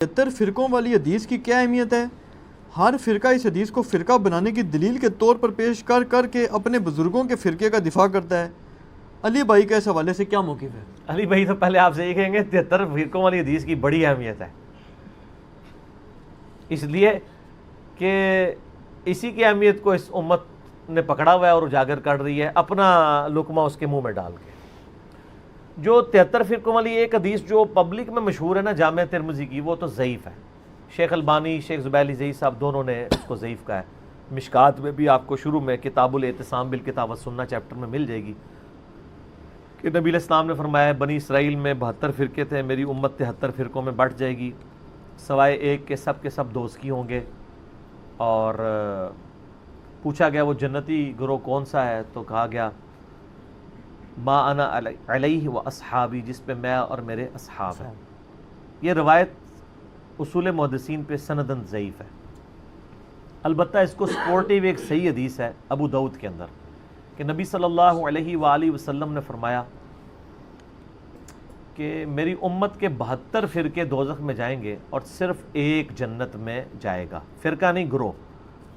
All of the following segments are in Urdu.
73 فرقوں والی حدیث کی کیا اہمیت ہے؟ ہر فرقہ اس حدیث کو فرقہ بنانے کی دلیل کے طور پر پیش کر کر کے اپنے بزرگوں کے فرقے کا دفاع کرتا ہے۔ علی بھائی کا اس حوالے سے کیا موقف ہے؟ علی بھائی تو پہلے آپ سے یہ کہیں گے 73 فرقوں والی حدیث کی بڑی اہمیت ہے، اس لیے کہ اسی کی اہمیت کو اس امت نے پکڑا ہوا ہے اور اجاگر کر رہی ہے اپنا لقمہ اس کے منہ میں ڈال کے۔ جو 73 فرقوں والی ایک حدیث جو پبلک میں مشہور ہے نا جامع ترمذی کی، وہ تو ضعیف ہے۔ شیخ البانی، شیخ زبیلی زئی صاحب دونوں نے اس کو ضعیف کہا ہے۔ مشکات میں بھی آپ کو شروع میں کتاب الاعتصام بالکتاب والسنہ چیپٹر میں مل جائے گی کہ نبی علیہ السلام نے فرمایا بنی اسرائیل میں 72 فرقے تھے، میری امت 73 فرقوں میں بٹ جائے گی، سوائے ایک کے سب دوزخی ہوں گے۔ اور پوچھا گیا وہ جنتی گروہ کون سا ہے، تو کہا گیا ما انا علیہ و اصحابی، جس پہ میں اور میرے اصحاب ہیں۔ یہ روایت اصول محدثین پہ سندن ضعیف ہے، البتہ اس کو سپورٹیو ایک صحیح حدیث ہے ابو داؤد کے اندر کہ نبی صلی اللہ علیہ وآلہ وسلم نے فرمایا کہ میری امت کے 72 فرقے دوزخ میں جائیں گے اور صرف ایک جنت میں جائے گا، فرقہ نہیں گروہ،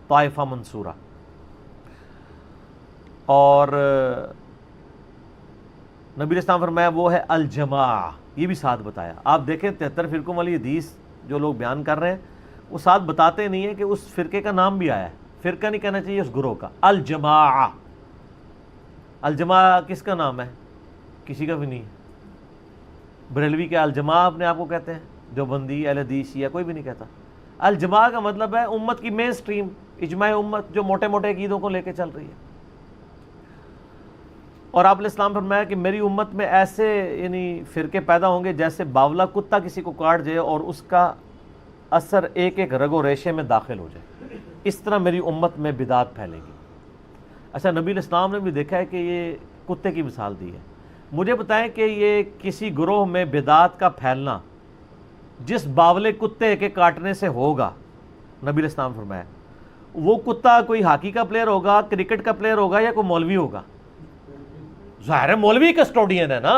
طائفہ منصورہ۔ اور نبی علیہ السلام فرمایا وہ ہے الجماع، یہ بھی ساتھ بتایا۔ آپ دیکھیں 73 فرقوں والی حدیث جو لوگ بیان کر رہے ہیں وہ ساتھ بتاتے نہیں ہیں کہ اس فرقے کا نام بھی آیا ہے، فرقہ نہیں کہنا چاہیے اس گروہ کا، الجماع۔ الجماع کس کا نام ہے؟ کسی کا بھی نہیں۔ بریلوی کے الجماع اپنے آپ کو کہتے ہیں، دیوبندی، اہل حدیث، شیعہ، کوئی بھی نہیں کہتا۔ الجماع کا مطلب ہے امت کی مین سٹریم، اجماع امت جو موٹے موٹے عقیدوں کو لے کے چل رہی ہے۔ اور آپ علیہ السلام فرمایا کہ میری امت میں ایسے فرقے پیدا ہوں گے جیسے باولا کتا کسی کو کاٹ جائے اور اس کا اثر ایک ایک رگ و ریشے میں داخل ہو جائے، اس طرح میری امت میں بدعت پھیلے گی۔ اچھا، نبی علیہ السلام نے بھی دیکھا ہے کہ یہ کتے کی مثال دی ہے۔ مجھے بتائیں کہ یہ کسی گروہ میں بدعت کا پھیلنا جس باولے کتے کے کاٹنے سے ہوگا، نبی علیہ السلام فرمایا وہ کتا کوئی ہاکی کا پلیئر ہوگا، کرکٹ کا پلیئر ہوگا، یا کوئی مولوی ہوگا؟ ظاہر ہے مولوی کسٹوڈین ہے نا،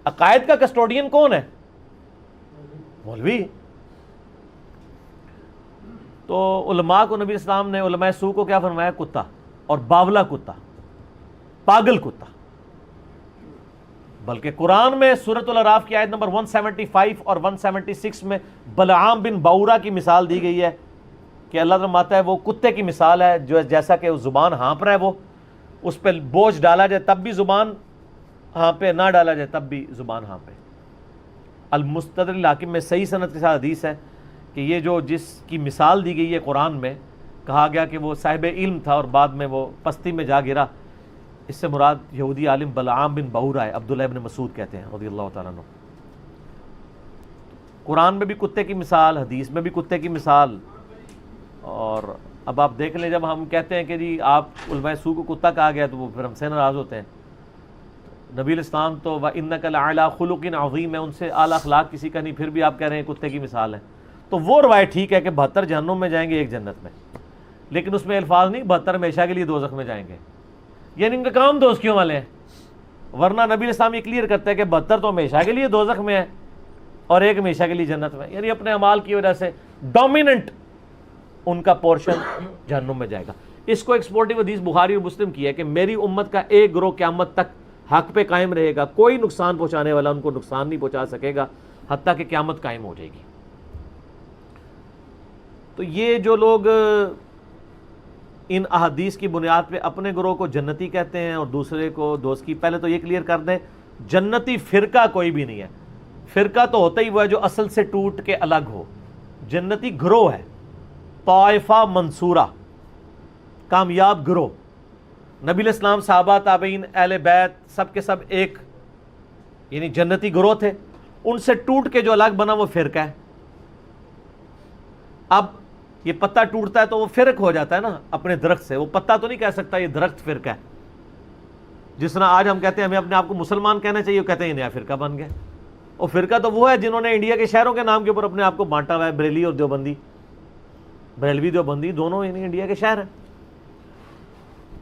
عقائد کا کسٹوڈین کون ہے؟ مولوی۔ تو علماء کو نبی اسلام نے، علماء سو کو کیا فرمایا؟ کتا، اور باولا کتا، پاگل کتا۔ بلکہ قرآن میں سورۃ الاعراف کی آیت نمبر 175 اور 176 میں بلعام بن باورا کی مثال دی گئی ہے کہ اللہ تعالیٰ فرماتا ہے وہ کتے کی مثال ہے، جو جیسا کہ زبان ہانپ رہا ہے، وہ اس پہ بوجھ ڈالا جائے تب بھی زبان ہانپے، نہ ڈالا جائے تب بھی زبان ہانپے۔ المستدرک الحاکم میں صحیح سند کے ساتھ حدیث ہے کہ یہ جو جس کی مثال دی گئی ہے قرآن میں، کہا گیا کہ وہ صاحب علم تھا اور بعد میں وہ پستی میں جا گرا، اس سے مراد یہودی عالم بلعام بن باورا ہے، عبداللہ ابن مسعود کہتے ہیں رضی اللہ تعالیٰ عنہ۔ قرآن میں بھی کتے کی مثال، حدیث میں بھی کتے کی مثال۔ اور اب آپ دیکھ لیں، جب ہم کہتے ہیں کہ جی آپ علماء سو کو کتا کہا گیا تو وہ پھر ہم سے ناراض ہوتے ہیں۔ نبی علیہ السلام تو وَإِنَّكَ لَعَلَىٰ خُلُقٍ عَظِيمٍ ہے، ان سے اعلیٰ اخلاق کسی کا نہیں، پھر بھی آپ کہہ رہے ہیں کتے کی مثال ہے۔ تو وہ روایت ٹھیک ہے کہ 72 جہنم میں جائیں گے، ایک جنت میں، لیکن اس میں الفاظ نہیں 72 ہمیشہ کے لیے دوزخ میں جائیں گے، یعنی ان کا کام دوزخیوں والے ہیں۔ ورنہ نبی علیہ السلام یہ کلیئر کرتا ہے کہ 72 تو ہمیشہ کے لیے دوزخ میں ہے اور ایک ہمیشہ کے لیے جنت میں، یعنی اپنے اعمال کی وجہ سے ڈومیننٹ ان کا پورشن جہنم میں جائے گا۔ اس کو ایک سپورٹیو حدیث بخاری اور مسلم کی ہے کہ میری امت کا ایک گروہ قیامت تک حق پہ قائم رہے گا، کوئی نقصان پہنچانے والا ان کو نقصان نہیں پہنچا سکے گا حتیٰ کہ قیامت قائم ہو جائے گی۔ تو یہ جو لوگ ان احادیث کی بنیاد پہ اپنے گروہ کو جنتی کہتے ہیں اور دوسرے کو دوزخی، پہلے تو یہ کلیئر کر دیں جنتی فرقہ کوئی بھی نہیں ہے، فرقہ تو ہوتا ہی وہ ہے جو اصل سے ٹوٹ کے الگ ہو، جنتی گروہ ہے، طائفہ منصورہ، کامیاب گروہ۔ نبی علیہ السلام، صحابہ، تابعین، اہل بیت سب کے سب ایک یعنی جنتی گروہ تھے، ان سے ٹوٹ کے جو الگ بنا وہ فرقہ ہے۔ اب یہ پتہ ٹوٹتا ہے تو وہ فرق ہو جاتا ہے نا اپنے درخت سے، وہ پتہ تو نہیں کہہ سکتا یہ درخت فرقہ ہے۔ جس طرح آج ہم کہتے ہیں ہمیں اپنے آپ کو مسلمان کہنا چاہیے، وہ کہتے ہیں یہ نیا فرقہ بن گیا۔ اور فرقہ تو وہ ہے جنہوں نے انڈیا کے شہروں کے نام کے اوپر اپنے آپ کو بانٹا ہوا ہے، بریلی اور دیوبندی، بریلوی دیوبندی دونوں یعنی انڈیا کے شہر ہیں،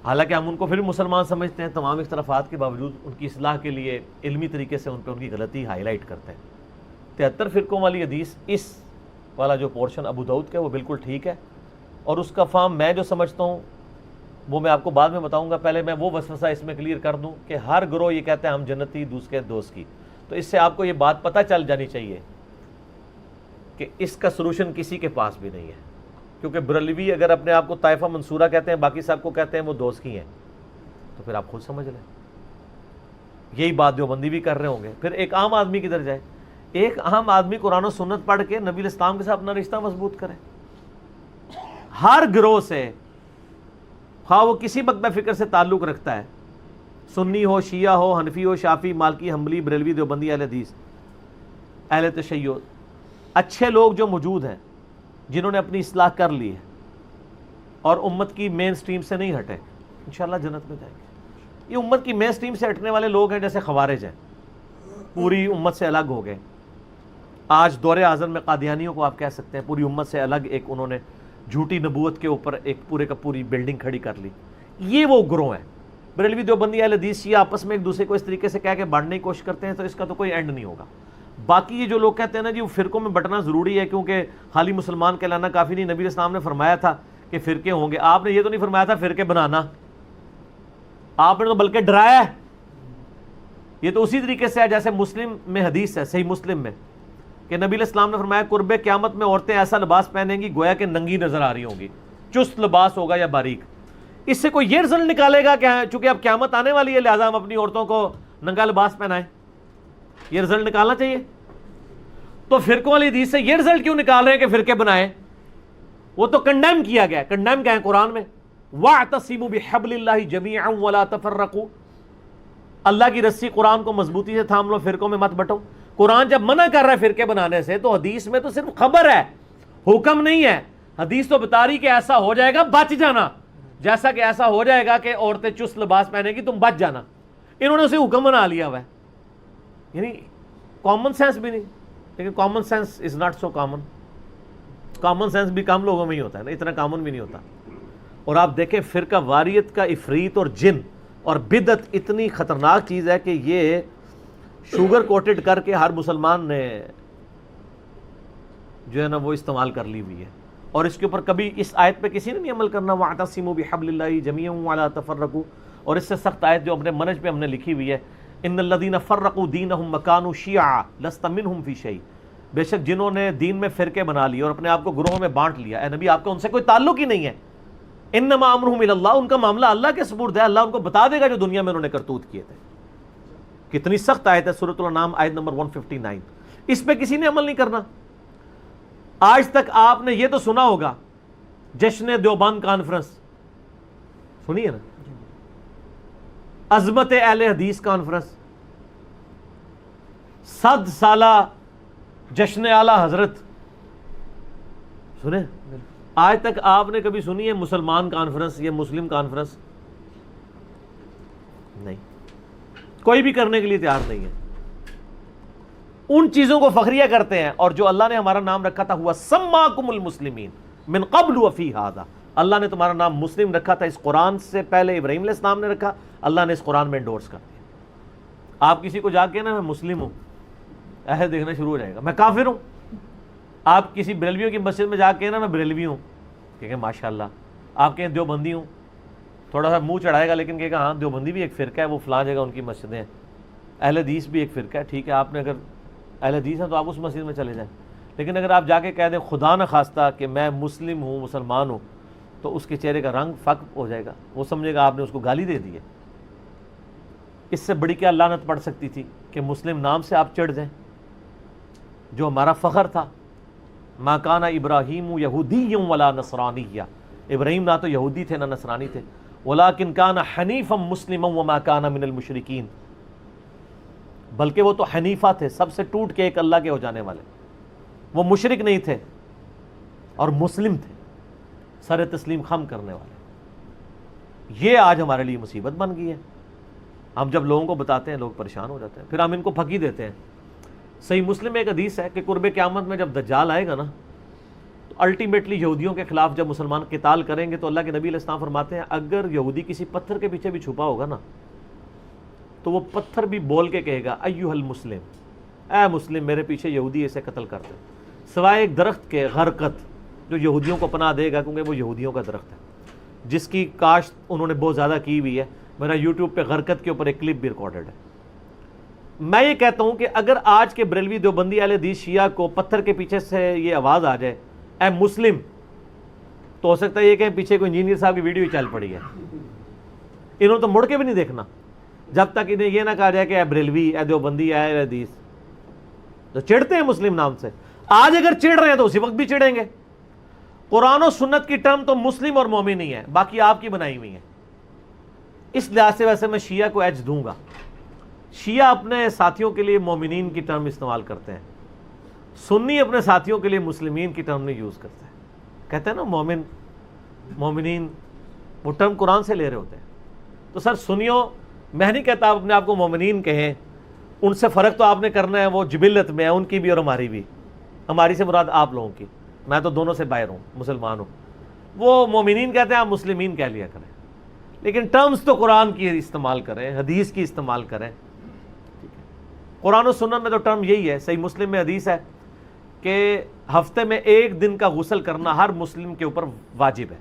حالانکہ ہم ان کو پھر مسلمان سمجھتے ہیں، تمام اختلافات کے باوجود ان کی اصلاح کے لیے علمی طریقے سے ان پہ ان کی غلطی ہائی لائٹ کرتے ہیں۔ 73 فرقوں والی حدیث اس والا جو پورشن ابو داؤد کا ہے وہ بالکل ٹھیک ہے، اور اس کا فہم میں جو سمجھتا ہوں وہ میں آپ کو بعد میں بتاؤں گا. پہلے میں وہ وسوسہ اس میں کلیئر کر دوں کہ ہر گروہ یہ کہتے ہیں ہم جنتی دوسرے دوست کی. تو اس سے آپ کو یہ بات پتہ چل جانی چاہیے کہ اس کا سلوشن کسی کے پاس بھی نہیں ہے، کیونکہ بریلوی اگر اپنے آپ کو طائفہ منصورہ کہتے ہیں، باقی سب کو کہتے ہیں وہ دوست کی ہیں، تو پھر آپ خود سمجھ لیں. یہی بات دیوبندی بھی کر رہے ہوں گے. پھر ایک عام آدمی کدھر جائے؟ ایک عام آدمی قرآن و سنت پڑھ کے نبی الاسلام کے ساتھ اپنا رشتہ مضبوط کرے. ہر گروہ سے، خواہ وہ کسی مکتب فکر سے تعلق رکھتا ہے، سنی ہو، شیعہ ہو، حنفی ہو، شافعی، مالکی، حنبلی، بریلوی، دیوبندی، اہل حدیث، اہل تشیع، اچھے لوگ جو موجود ہیں جنہوں نے اپنی اصلاح کر لی ہے اور امت کی مین سٹریم سے نہیں ہٹے، انشاءاللہ جنت میں جائیں گے. یہ امت کی مین سٹریم سے ہٹنے والے لوگ ہیں جیسے خوارج ہیں، پوری امت سے الگ ہو گئے. آج دور اعظم میں قادیانیوں کو آپ کہہ سکتے ہیں پوری امت سے الگ، ایک انہوں نے جھوٹی نبوت کے اوپر ایک پورے کا پوری بلڈنگ کھڑی کر لی. یہ وہ گروہ ہیں. بریلوی، دیوبندی، اہل حدیث، شیعہ آپس میں ایک دوسرے کو اس طریقے سے کہہ کے بانٹنے کی کوشش کرتے ہیں، تو اس کا تو کوئی اینڈ نہیں ہوگا. باقی یہ جو لوگ کہتے ہیں نا جی وہ فرقوں میں بٹنا ضروری ہے کیونکہ خالی مسلمان کہلانا کافی نہیں، نبی اسلام نے فرمایا تھا کہ فرقے ہوں گے. آپ نے یہ تو نہیں فرمایا تھا فرقے بنانا، آپ نے تو بلکہ ڈرایا ہے. یہ تو اسی طریقے سے ہے جیسے مسلم میں حدیث ہے، صحیح مسلم میں، کہ نبی علیہ السلام نے فرمایا قرب قیامت میں عورتیں ایسا لباس پہنیں گی گویا کہ ننگی نظر آ رہی ہوں گی، چست لباس ہوگا یا باریک. اس سے کوئی یہ رزلٹ نکالے گا کہ چونکہ اب قیامت آنے والی ہے لہٰذا ہم اپنی عورتوں کو ننگا لباس پہنائیں؟ یہ رزلٹ نکالنا چاہیے. تو فرقوں والی حدیث سے یہ رزلٹ کیوں نکال رہے ہیں کہ فرقے بنائیں؟ وہ تو کنڈیم کیا گیا ہے. کنڈیم کیا ہے قرآن میں؟ وَاعْتَصِمُوا بِحَبْلِ اللَّهِ جَمِيعًا وَلَا تَفَرَّقُوا. اللہ کی رسی قرآن کو مضبوطی سے تھام لو، فرقوں میں مت بٹو. قرآن جب منع کر رہا ہے فرقے بنانے سے تو حدیث میں تو صرف خبر ہے، حکم نہیں ہے. حدیث تو بتا رہی کہ ایسا ہو جائے گا بچ جانا، جیسا کہ ایسا ہو جائے گا کہ عورتیں چست لباس پہنے گی تم بچ جانا. انہوں نے اسے حکم بنا لیا ہوا ہے. یعنی کامن سینس بھی نہیں. لیکن common sense is not so common. Common sense بھی کم لوگوں میں ہی ہوتا ہے نا، اتنا کامن بھی نہیں ہوتا. اور آپ دیکھیں فرقہ واریت کا عفریت اور جن اور بدعت اتنی خطرناک چیز ہے کہ یہ شوگر کوٹڈ کر کے ہر مسلمان نے جو ہے نا وہ استعمال کر لی ہوئی ہے. اور اس کے اوپر کبھی اس آیت پہ کسی نے نہیں عمل کرنا، وَاعْتَصِمُوا بِحَبْلِ اللَّهِ جَمِيعًا وَلَا تَفَرَّقُوا. اور اس سے سخت آیت جو اپنے منج پہ ہم نے لکھی ہوئی ہے، ان الذین فرقوا دینہم وکانوا شیعا لست منہم فی شیء. بے شک جنہوں نے دین میں فرقے بنا لیے اور اپنے آپ کو گروہوں میں بانٹ لیا، اے نبی آپ کا ان سے کوئی تعلق ہی نہیں ہے. انما امرہم الی اللہ، ان کا معاملہ اللہ کے سپرد ہے، اللہ ان کو بتا دے گا جو دنیا میں انہوں نے کرتوت کیے تھے. کتنی سخت آیت ہے، سورۃ الانعام آیت نمبر 159. اس پہ کسی نے عمل نہیں کرنا. آج تک آپ نے یہ تو سنا ہوگا جشن دیوبند کانفرنس سنی ہے نا، عظمت اہل حدیث کانفرنس، 100 سالہ جشن اعلی حضرت سنے. آج تک آپ نے کبھی سنی ہے مسلمان کانفرنس یا مسلم کانفرنس؟ نہیں، کوئی بھی کرنے کے لیے تیار نہیں ہے. ان چیزوں کو فخریہ کرتے ہیں. اور جو اللہ نے ہمارا نام رکھا تھا ہوا سماکم المسلمین من قبل وفی ھذا، اللہ نے تمہارا نام مسلم رکھا تھا اس قرآن سے پہلے، ابراہیم علیہ السلام نے رکھا، اللہ نے اس قرآن میں انڈورس کر دیا. آپ کسی کو جا کے نا میں مسلم ہوں ایسے دیکھنا شروع ہو جائے گا، میں کافر ہوں. آپ کسی بریلویوں کی مسجد میں جا کے نا میں بریلوی ہوں، کہیں ماشاءاللہ. آپ کہیں دیوبندی ہوں، تھوڑا سا منہ چڑھائے گا لیکن کہے گا ہاں دیوبندی بھی ایک فرقہ ہے، وہ فلاں جگہ ان کی مسجدیں ہیں. اہل حدیث بھی ایک فرقہ ہے، ٹھیک ہے آپ نے اگر اہل حدیث ہیں تو آپ اس مسجد میں چلے جائیں. لیکن اگر آپ جا کے کہہ دیں خدا نہ خواستہ کہ میں مسلم ہوں، مسلمان ہوں، تو اس کے چہرے کا رنگ فق ہو جائے گا، وہ سمجھے گا آپ نے اس کو گالی دے دی ہے. اس سے بڑی کیا لعنت پڑ سکتی تھی کہ مسلم نام سے آپ چڑھ جائیں، جو ہمارا فخر تھا. ما کان ابراہیم یہودی ولا نصرانی، ابراہیم نہ تو یہودی تھے نہ نصرانی تھے، ولکن کان حنیفا مسلما وما کان من المشرکین، بلکہ وہ تو حنیفہ تھے، سب سے ٹوٹ کے ایک اللہ کے ہو جانے والے. وہ مشرک نہیں تھے اور مسلم تھے، سر تسلیم خم کرنے والے. یہ آج ہمارے لیے مصیبت بن گئی ہے. ہم جب لوگوں کو بتاتے ہیں لوگ پریشان ہو جاتے ہیں، پھر ہم ان کو پھکی دیتے ہیں. صحیح مسلم میں ایک حدیث ہے کہ قرب قیامت میں جب دجال آئے گا نا تو الٹیمیٹلی یہودیوں کے خلاف جب مسلمان قتال کریں گے تو اللہ کے نبی علیہ السلام فرماتے ہیں اگر یہودی کسی پتھر کے پیچھے بھی چھپا ہوگا نا تو وہ پتھر بھی بول کے کہے گا ایھا المسلم، اے مسلم میرے پیچھے یہودی اسے قتل کر دے، سوائے ایک درخت کے غرقت جو یہودیوں کو پناہ دے گا، کیونکہ وہ یہودیوں کا درخت ہے جس کی کاشت انہوں نے بہت زیادہ کی ہوئی ہے. میرا یوٹیوب پہ غرقت کے اوپر ایک کلپ بھی ریکارڈڈ ہے. میں یہ کہتا ہوں کہ اگر آج کے بریلوی دیوبندی اہل حدیث شیعہ کو پتھر کے پیچھے سے یہ آواز آ جائے اے مسلم، تو ہو سکتا ہے یہ کہ پیچھے کوئی انجینئر صاحب کی ویڈیو ہی چل پڑی ہے. انہوں نے تو مڑ کے بھی نہیں دیکھنا جب تک انہیں یہ نہ کہا جائے کہ اے بریلوی، اے دیوبندی، اے حدیث. تو چڑھتے ہیں مسلم نام سے، آج اگر چڑھ رہے ہیں تو اسی وقت بھی چڑھیں گے. قرآن و سنت کی ٹرم تو مسلم اور مومن ہی ہے، باقی آپ کی بنائی ہوئی ہیں. اس لحاظ سے ویسے میں شیعہ کو ایج دوں گا. شیعہ اپنے ساتھیوں کے لیے مومنین کی ٹرم استعمال کرتے ہیں، سنی اپنے ساتھیوں کے لیے مسلمین کی ٹرم نہیں یوز کرتے ہیں. کہتے ہیں نا مومن، مومنین، وہ ٹرم قرآن سے لے رہے ہوتے ہیں. تو سر سنیوں، میں نہیں کہتا آپ اپنے آپ کو مومنین کہیں، ان سے فرق تو آپ نے کرنا ہے، وہ جبلت میں ہے، ان کی بھی اور ہماری بھی. ہماری سے مراد آپ لوگوں کی، میں تو دونوں سے باہر ہوں، مسلمان ہوں. وہ مومنین کہتے ہیں، آپ مسلمین کہہ لیا کریں، لیکن ٹرمز تو قرآن کی استعمال کریں، حدیث کی استعمال کریں. قرآن و سنت میں تو ٹرم یہی ہے. صحیح مسلم میں حدیث ہے کہ ہفتے میں ایک دن کا غسل کرنا ہر مسلم کے اوپر واجب ہے،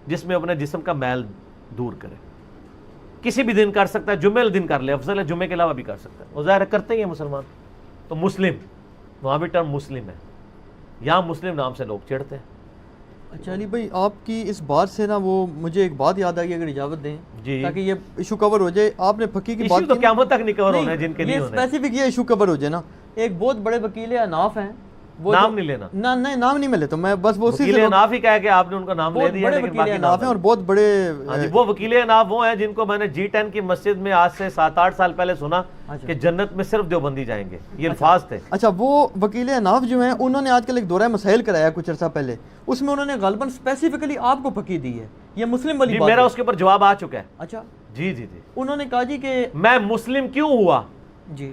جس میں اپنے جسم کا میل دور کرے. کسی بھی دن کر سکتا ہے، جمعے دن کر لے، افضل ہے جمعے کے علاوہ بھی کر سکتا ہے. وہ ظاہر کرتے ہی ہیں مسلمان. تو مسلم، وہاں بھی ٹرم مسلم ہے، یہاں مسلم نام سے لوگ چڑھتے ہیں. اچھا علی بھائی، آپ کی اس بات سے نا وہ مجھے ایک بات یاد آئی، اگر اجازت دیں جی، تاکہ یہ ایشو کور ہو جائے. آپ نے فقی کی ایشو بات تو کی قیامت تک نہیں کور ہونا ہے جن کے نہیں یہ ہونے. اسپیسیفک یہ ایشو کور ہو جائے نا. ایک بہت بڑے وکیل اناف ہیں، وہ نام نہیں لینا، نہیں نام نہیں میں لیتا، میں بس وہ وکیل اناف ہی کہا کہ آپ نے ان کا نام لے دیا، بڑے لیکن وکیل باقی اناف ہیں اور بہت بڑے. ہاں جی، وہ وکیل اناف وہ ہیں جن کو میں نے G10 کی مسجد میں آج سے 7-8 سال پہلے سنا کہ جنت میں صرف دیوبندی جائیں گے، یہ الفاظ تھے. اچھا، وہ وکیل اناف جو ہیں انہوں نے آج کل ایک دورہ مسائل کرایا کچھ عرصہ پہلے، اس میں انہوں نے غالباً اسپیسیفکلی آپ کو پکی دی ہے. یہ مسلم والی جی بات میرا ہے. اس کے اوپر جواب آ چکا ہے. اچھا، جی جی جی، انہوں نے کہا جی کہ میں مسلم کیوں ہوا. جی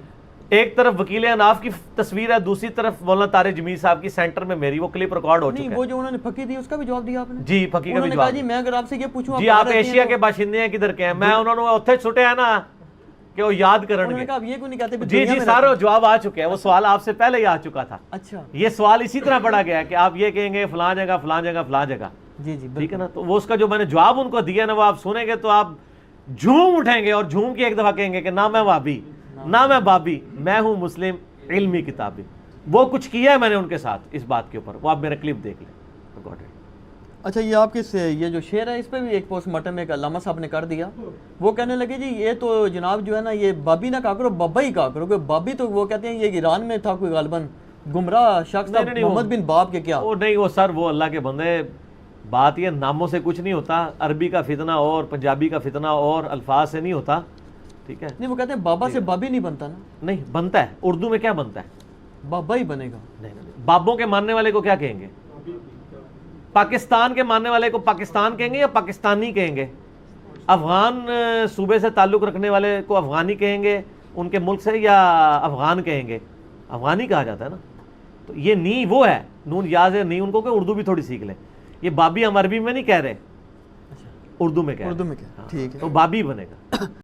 ایک طرف وکیل اناف کی تصویر ہے، دوسری طرف مولانا طارق جمیل صاحب کی سینٹر میں میری، وہ کلپ ریکارڈ ہو نہیں، چکا وہ ہے. جو انہوں نے پکی دی اس کا بھی جواب دیا آپ نے. جی فقی کا انہوں بھی نے کہا جواب. جی میں اگر آپ سے یہ پوچھوں جی آپ ایشیا کے باشندے ہیں، کدھر کے ہیں؟ میں انہوں نے اتھے چھٹے ہیں نا کہ وہ یاد کرن انہوں نے گے. کہا آپ یہ کیوں نہیں کہتے؟ جی جی سارا جواب آ چکا ہے، وہ سوال آپ سے پہلے ہی آ چکا تھا. اچھا، یہ سوال اسی طرح پڑھا گیا ہے کہ آپ یہ کہیں گے فلاں جگہ فلاں جگہ فلاں جگہ. جی جی ٹھیک ہے نا. تو وہ اس کا جو میں نے جواب ان کو دیا نا، وہ آپ سنیں گے تو آپ جھوم اٹھیں گے اور جھوم کے ایک دفعہ کہیں گے کہ نہ میں وابی، نہ میں بابی، میں ہوں مسلم علمی کتابی. وہ کچھ کیا ہے میں نے ان کے ساتھ اس بات کے اوپر، وہ آپ میرا کلپ دیکھ لیں. اچھا، یہ آپ کے یہ جو شعر ہے اس پہ بھی ایک پوسٹ مارٹم ایک علامہ صاحب نے کر دیا. وہ کہنے لگے جی یہ تو جناب جو ہے نا یہ بابی نہ کہا کرو، بابا ہی کہا کرو. کہ بابی تو وہ کہتے ہیں یہ ایران میں تھا کوئی غالباً گمراہ شخص تھا، محمد بن باب کے کیا. وہ نہیں، وہ سر وہ اللہ کے بندے، بات یہ ناموں سے کچھ نہیں ہوتا. عربی کا فتنہ اور پنجابی کا فتنہ اور الفاظ سے نہیں ہوتا. ٹھیک ہے، نہیں وہ کہتے ہیں بابا سے بابی نہیں بنتا نا. نہیں بنتا ہے. اردو میں کیا بنتا ہے؟ بابا ہی بنے گا. نہیں، بابوں کے ماننے والے کو کیا کہیں گے؟ پاکستان کے ماننے والے کو پاکستان کہیں گے یا پاکستانی کہیں گے؟ افغان صوبے سے تعلق رکھنے والے کو افغانی کہیں گے ان کے ملک سے، یا افغان کہیں گے؟ افغانی کہا جاتا ہے نا. تو یہ نی وہ ہے، نون یاز ہے، نی ان کو کہ اردو بھی تھوڑی سیکھ لیں. یہ بابی ہم عربی میں نہیں کہہ رہے، اردو میں کہہ رہے. اردو میں کیا؟ ٹھیک ہے، تو بابی بنے گا.